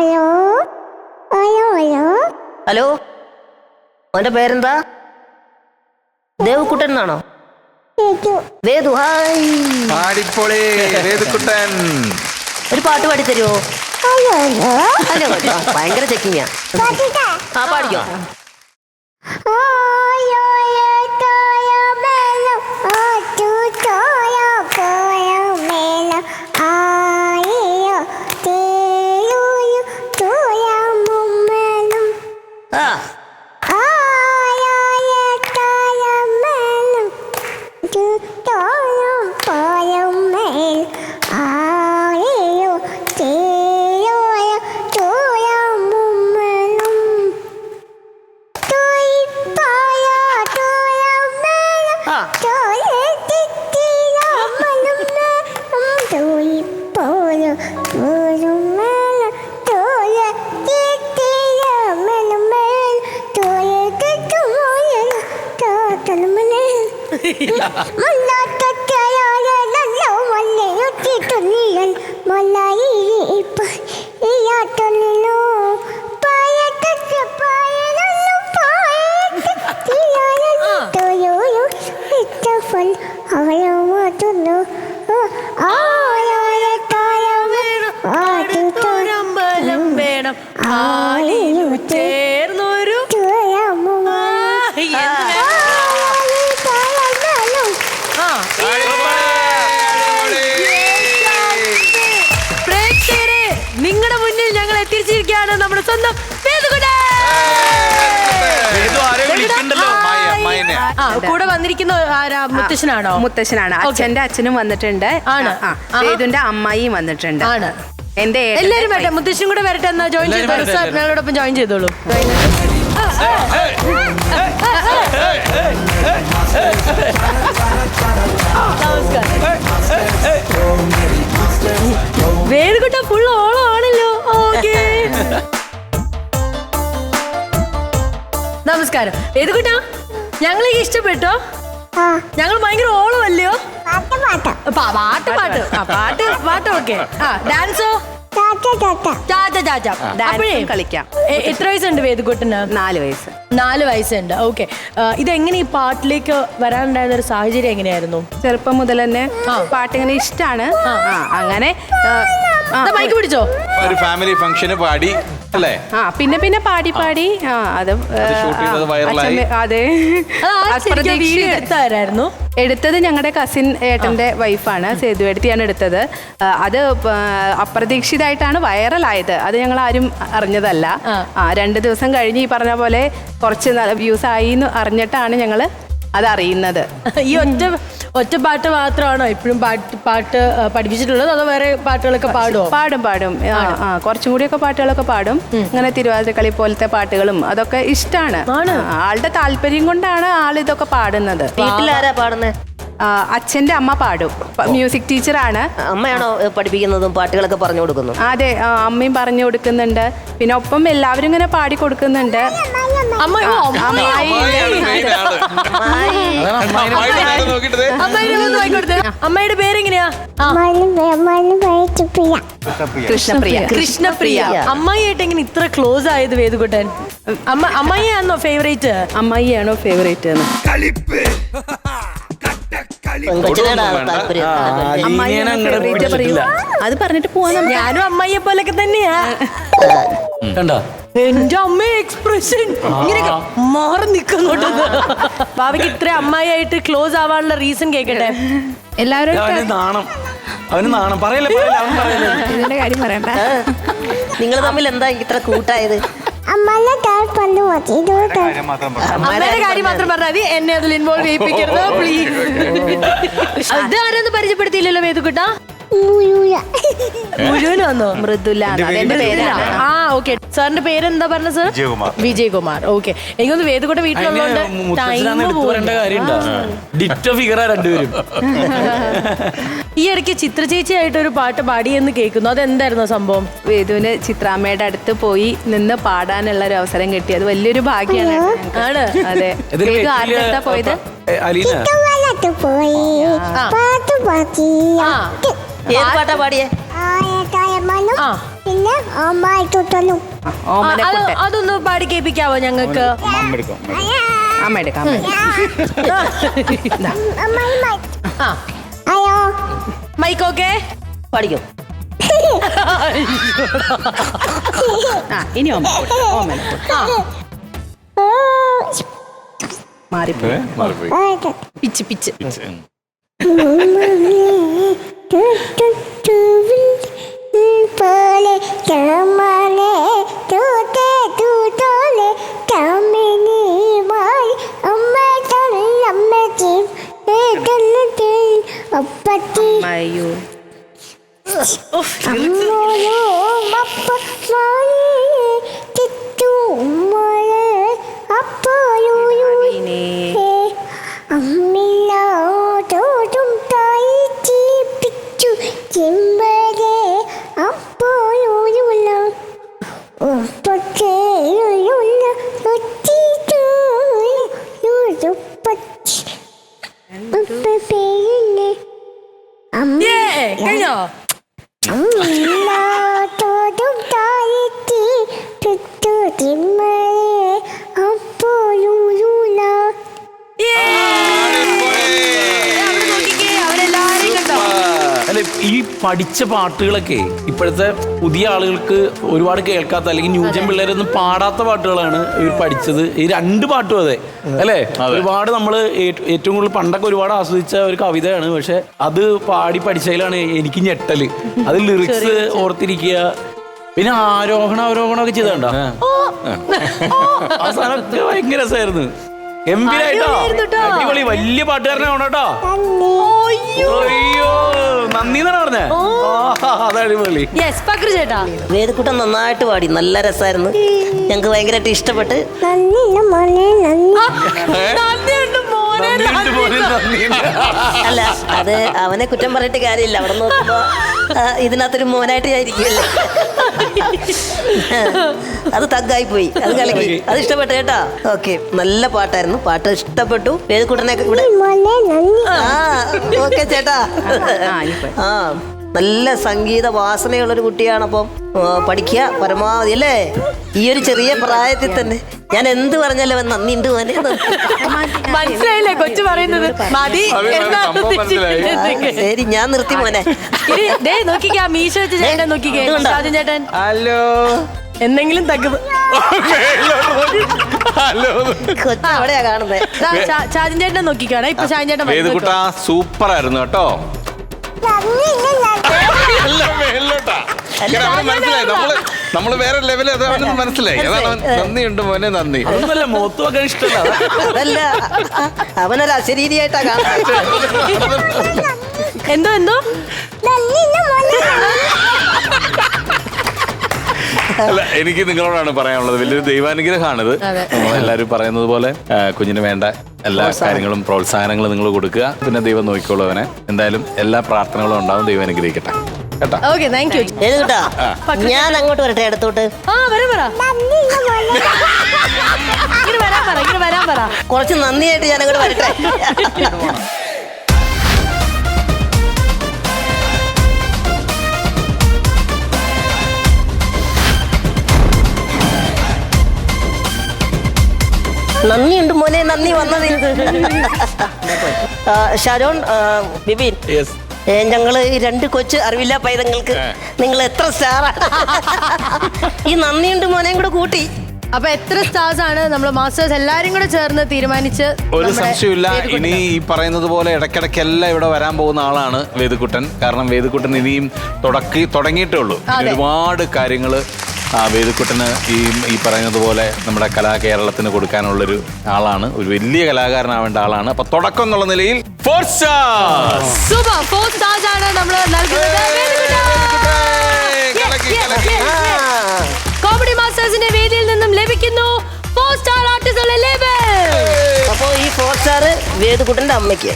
Hello hello hello hello, അവന്റെ പേരെന്താ? ദേവക്കുട്ടൻ എന്നാണോ? വേദു. ഹായ്. വേദുക്കുട്ടൻ ഒരു പാട്ട് പാടി തരുമോ? Hello hello. ഭയങ്കര ചെക്കിങ്ങാ. ആ പാടിക്കോ. നിങ്ങളുടെ മുന്നിൽ ഞങ്ങൾ എത്തിച്ചിരിക്കുകയാണ് നമ്മുടെ സ്വന്തം കൂടെ വന്നിരിക്കുന്ന മുത്തശ്ശനാണോ? മുത്തശ്ശനാണ്. അച്ഛന്റെ അച്ഛനും വന്നിട്ടുണ്ട്. ആണ്. വേദുന്റെ അമ്മായിയും വന്നിട്ടുണ്ട്. ആണ്. എന്റെ എല്ലാരും വരട്ടെ, മുത്തശ്ശനും കൂടെ വരട്ടെ. എന്നാ ജോയിൻ ചെയ്തോളൂ സാർ, ഞങ്ങളോടൊപ്പം ജോയിൻ ചെയ്തോളൂ. വേദുകുട്ട ഫുൾ ഓളം ആണല്ലോ. ഓക്കേ, നമസ്കാരം വേദുകുട്ട. ഞങ്ങളെ ഇഷ്ടപ്പെട്ടോ? ഞങ്ങൾ ഭയങ്കര ഓളമല്ലയോ? പാട്ട് ഓക്കെ. ഡാൻസോ? കളിക്കാം. എത്ര വയസ്സുണ്ട് വേദുകുട്ടന്? 4 വയസ്സ്. 4 വയസ്സുണ്ട്. ഓക്കെ. ഇതെങ്ങനെ ഈ പാട്ടിലേക്ക് വരാനുണ്ടായിരുന്ന ഒരു സാഹചര്യം എങ്ങനെയായിരുന്നു? ചെറുപ്പം മുതൽ തന്നെ പാട്ടിങ്ങനെ ഇഷ്ടമാണ്. അങ്ങനെ മൈക്ക് പിടിച്ചോ. ഒരു ഫാമിലി ഫംഗ്ഷന് പാടി അല്ലേ? പിന്നെ പിന്നെ പാടി അത് അതെ. എടുത്തത് ഞങ്ങളുടെ കസിൻ ഏട്ടന്റെ വൈഫാണ്, സേതു എടുത്തിയാണ് എടുത്തത്. അത് അപ്രതീക്ഷിതമായിട്ടാണ് വൈറലായത്. അത് ഞങ്ങൾ ആരും അറിഞ്ഞതല്ല. 2 ദിവസം കഴിഞ്ഞ് ഈ പറഞ്ഞ പോലെ കുറച്ച് വ്യൂസ് ആയി എന്ന് അറിഞ്ഞിട്ടാണ് ഞങ്ങൾ അത് അറിയുന്നത്. ഈ ഒറ്റ പാട്ട് മാത്രമാണോ ഇപ്പോഴും പാട്ട് പഠിപ്പിച്ചിട്ടുള്ളത്, അതോ വേറെ പാട്ടുകളൊക്കെ പാടുമോ? പാടും. കുറച്ചും കൂടിയൊക്കെ പാട്ടുകളൊക്കെ പാടും. ഇങ്ങനെ തിരുവാതിരക്കളി പോലത്തെ പാട്ടുകളും അതൊക്കെ ഇഷ്ടമാണ്. ആളുടെ താല്പര്യം കൊണ്ടാണ് ആൾ ഇതൊക്കെ പാടുന്നത്. വീട്ടിലാരാ പാടുന്നത്? അച്ഛന്റെ അമ്മ പാടും. മ്യൂസിക് ടീച്ചറാണ്. അമ്മയാണോ പഠിപ്പിക്കുന്നതും പാട്ടുകളൊക്കെ പറഞ്ഞു കൊടുക്കുന്നു? അതെ, അമ്മയും പറഞ്ഞു കൊടുക്കുന്നുണ്ട്. പിന്നെ ഒപ്പം എല്ലാവരും ഇങ്ങനെ പാടി കൊടുക്കുന്നുണ്ട്. അമ്മയുടെ പേരെങ്ങനെയാ? കൃഷ്ണപ്രിയ. അമ്മായിയായിട്ട് എങ്ങനെ ഇത്ര ക്ലോസ് ആയത് വേദുകുട്ടൻ? അമ്മായിയാണോ ഫേവറേറ്റ്? അമ്മായിയാണോ ഫേവറേറ്റ്? അത് പറഞ്ഞിട്ട് പോവാൻ. ഞാനും അമ്മായിയെ പോലൊക്കെ തന്നെയാ. എന്റെ അമ്മ എക്സ്പ്രഷൻ ഇങ്ങനെ മാറി നിൽക്കുന്നുണ്ട്. ഭാവിക്ക് ഇത്ര അമ്മായിയായിട്ട് ക്ലോസ് ആവാനുള്ള റീസൺ കേക്കട്ടെ. എല്ലാവരും ഇതിന്റെ കാര്യം പറയണ്ട. നിങ്ങൾ തമ്മിൽ എന്താ ഇത്ര കൂട്ടായത്? അമ്മയുടെ കാര്യം മാത്രം പറഞ്ഞാൽ മതി, എന്നെ അതിൽ ഇൻവോൾവ് ചെയ്യിപ്പിക്കരുത് പ്ലീസ്. ഇത് ആരെന്ന് പരിചയപ്പെടുത്തിയില്ലല്ലോ വേദുകുട്ട. മുഴുവനും വന്നോ? മൃദുല എന്റെ പേരാണ്. ഓക്കെ. സാറിന്റെ പേരെന്താ പറഞ്ഞ സർ? വിജയകുമാർ. ഓക്കെ. എനിക്കൊന്ന് വേദുകുട്ട വീട്ടിലുള്ളതുകൊണ്ട് ഈ ഇടയ്ക്ക് ചിത്ര ചേച്ചിയായിട്ട് ഒരു പാട്ട് പാടിയെന്ന് കേൾക്കുന്നു, അതെന്തായിരുന്നു സംഭവം? വേദുവിന് ചിത്രാമ്മയുടെ അടുത്ത് പോയി നിന്ന് പാടാനുള്ള ഒരു അവസരം കിട്ടി. അത് വലിയൊരു ഭാഗ്യമാണ്. ആണ്. അതെ. ആരുടെ പോയത്? ഏത് പാട്ടാ പാടിയേ? പിന്നെ ഓമനക്കുട്ടൻ. അതൊന്ന് പാടി കേൾപ്പിക്കാവോ ഞങ്ങൾക്ക്? അമ്മ എടുക്കാം. മൈക്കോക്കെ പഠിക്കും. ഇനി ഓമനക്കുട്ടൻ. മാറിപ്പോയി. Pitch pitch. പോലെ കമലെ തൂത്തെ തൂതോലെ കമിനിമായി അമ്മ തല്ലമ്മ ജീ ഏകലത്തെ അപ്പത്തി അയ്യോ. അമ്മോയോ മപ്പ മായേ തിത്തു മോളെ അപ്പോയോ അമ്മില്ല തോടും തായി ചീപ്പിച്ചു ചെമ്പരെ അപ്പോയുള്ള ഒപ്പക്കേയുള്ള പേരില്ലേ കഴിഞ്ഞോ? അമ്മില്ല തോടും തായി ചീപ്പിച്ചു ചെമ്പരെ അപ്പോയുള്ള അല്ലെ, ഈ പഠിച്ച പാട്ടുകളൊക്കെ ഇപ്പോഴത്തെ പുതിയ ആളുകൾക്ക് ഒരുപാട് കേൾക്കാത്ത അല്ലെങ്കിൽ ന്യൂജൻ പിള്ളേരൊന്നും പാടാത്ത പാട്ടുകളാണ് ഇവർ പഠിച്ചത്. ഈ രണ്ട് പാട്ടും അതെ അല്ലേ? ഒരുപാട് നമ്മൾ ഏറ്റവും കൂടുതൽ പണ്ടൊക്കെ ഒരുപാട് ആസ്വദിച്ച ഒരു കവിതയാണ്. പക്ഷെ അത് പാടി പഠിച്ചതിലാണ് എനിക്ക് ഞെട്ടല്. അത് ലിറിക്സ് ഓർത്തിരിക്കുക, പിന്നെ അവരോഹണമൊക്കെ ചെയ്തണ്ട ആ സാധനമൊക്കെ ഭയങ്കര രസമായിരുന്നു. ഗംഭീരായിട്ടോ, അടിപൊളി, വലിയ പാട്ടുകാരനാവണം കേട്ടോ. അയ്യോ, നന്ദി എന്നാണ് പറഞ്ഞേ. അതടിപൊളി. ചേട്ടാ വേദക്കുട്ടൻ നന്നായിട്ട് പാടി, നല്ല രസമായിരുന്നു. ഞങ്ങൾക്ക് ഭയങ്കരമായിട്ട് ഇഷ്ടപ്പെട്ട്. അല്ല, അത് അവനെ കുറ്റം പറഞ്ഞിട്ട് കാര്യമില്ല. അവിടെ നോക്കുമ്പോ ഇതിനകത്തൊരു മോനായിട്ട് ഞാൻ ഇരിക്കുകയല്ലേ. അത് തഗ്ഗായി പോയി, അത് കലക്കി. അത് ഇഷ്ടപ്പെട്ടു കേട്ടോ. ഓക്കെ, നല്ല പാട്ടായിരുന്നു. പാട്ട് ഇഷ്ടപ്പെട്ടു. വേദക്കുട്ടനൊക്കെ ഇവിടെ. ഓക്കെ ചേട്ടാ. ആ, നല്ല സംഗീത വാസനയുള്ളൊരു കുട്ടിയാണ്. അപ്പം പഠിക്കുക പരമാവധി അല്ലേ? ഈ ഒരു ചെറിയ പ്രായത്തിൽ തന്നെ ഞാൻ എന്ത് പറഞ്ഞാലും അവൻ നന്ദിയുണ്ട് മോനെ. മനസ്സിലായില്ലേ കൊച്ചു പറയുന്നത്? മതി. ശരി, ഞാൻ നിർത്തി മോനെ. നോക്കിക്കാ, മീശ വെച്ച് ചേട്ടൻ നോക്കിക്കേ. ഷാജൻ ചേട്ടൻ ഹലോ. എന്തെങ്കിലും തഗ്ഗ് അവിടെയാ കാണുന്നത്. ഷാജൻ ചേട്ടനെ നോക്കിക്കാണ് ഇപ്പൊ. ഷാജൻ ചേട്ടൻ വേദക്കുട്ടാ സൂപ്പർ ആയിരുന്നു കേട്ടോ. മനസ്സിലായി, നമ്മള് വേറെ ലെവല്. അത് അവന് മനസ്സിലായി. അതാണ് അവൻ. നന്ദിയുണ്ട് മോനെ, നന്ദി. അതൊന്നല്ല, മൊത്തം വെക്കാൻ ഇഷ്ടമല്ല. അതല്ല, അവനൊരു അശരീരിയായിട്ടാ കാണുന്നത്. എന്തോ അല്ല, എനിക്ക് നിങ്ങളോടാണ് പറയാനുള്ളത്. വലിയൊരു ദൈവാനുഗ്രഹമാണിത്. നമ്മളെല്ലാവരും പറയുന്നത് പോലെ കുഞ്ഞിന് വേണ്ട എല്ലാ കാര്യങ്ങളും പ്രോത്സാഹനങ്ങളും നിങ്ങൾ കൊടുക്കുക. പിന്നെ ദൈവം നോക്കിക്കോളൂ അവനെ. എന്തായാലും എല്ലാ പ്രാർത്ഥനകളും ഉണ്ടാവും. ദൈവം അനുഗ്രഹിക്കട്ടെ കേട്ടോ. Okay, thank you. കേട്ടാ, ഞാൻ അങ്ങോട്ട് വരട്ടെ, അടുത്തോട്ട്. വരാൻ പറ. കുറച്ച് നന്ദിയായിട്ട് ഞാൻ അങ്ങോട്ട് വരട്ടെ. നന്ദിയുണ്ട് മോനെ, നന്ദി വന്നതിൽ. ഷാരോൺ, ബിബിൻ, ഞങ്ങള് ഈ രണ്ട് കൊച്ചു അറിവില്ല പൈതങ്ങൾക്ക് നിങ്ങൾ എത്ര സ്റ്റാറാണ്. ഈ നന്ദിയുണ്ട് മോനെയും കൂടെ കൂട്ടി. അപ്പൊ എത്ര സ്റ്റാർസ് ആണ് നമ്മൾ മാസ്റ്റേഴ്സ് എല്ലാരും കൂടെ ചേർന്ന് തീരുമാനിച്ച്? ഒരു സംശയമില്ല. ഇനി ഈ പറയുന്നത് പോലെ ഇടയ്ക്കിടയ്ക്കെല്ലാം ഇവിടെ വരാൻ പോകുന്ന ആളാണ് വേദക്കുട്ടൻ. കാരണം വേദക്കുട്ടൻ ഇനിയും തുടങ്ങിയിട്ടേ ഉള്ളൂ. ഒരുപാട് കാര്യങ്ങൾ വേദക്കുട്ടന് ഈ പറയുന്നത് പോലെ നമ്മുടെ കലാകേരളത്തിന് കൊടുക്കാനുള്ളൊരു ആളാണ്. ഒരു വലിയ കലാകാരനാവേണ്ട ആളാണ്. അപ്പൊ തുടക്കം എന്നുള്ള നിലയിൽ 4 stars. സൂപ്പർ 4 stars ആണ് നമ്മൾ നൽകുന്നത്. കോമഡി മാസ്റ്റേഴ്സിന്റെ വേദിയിൽ നിന്നും ലഭിക്കുന്നു 4 സ്റ്റാർ ആർട്ടിസ്റ്റുകളുടെ ലേബൽ. അപ്പോ ഈ 4 സ്റ്റാർ വേദക്കുട്ടന്റെ അമ്മയ്ക്ക്.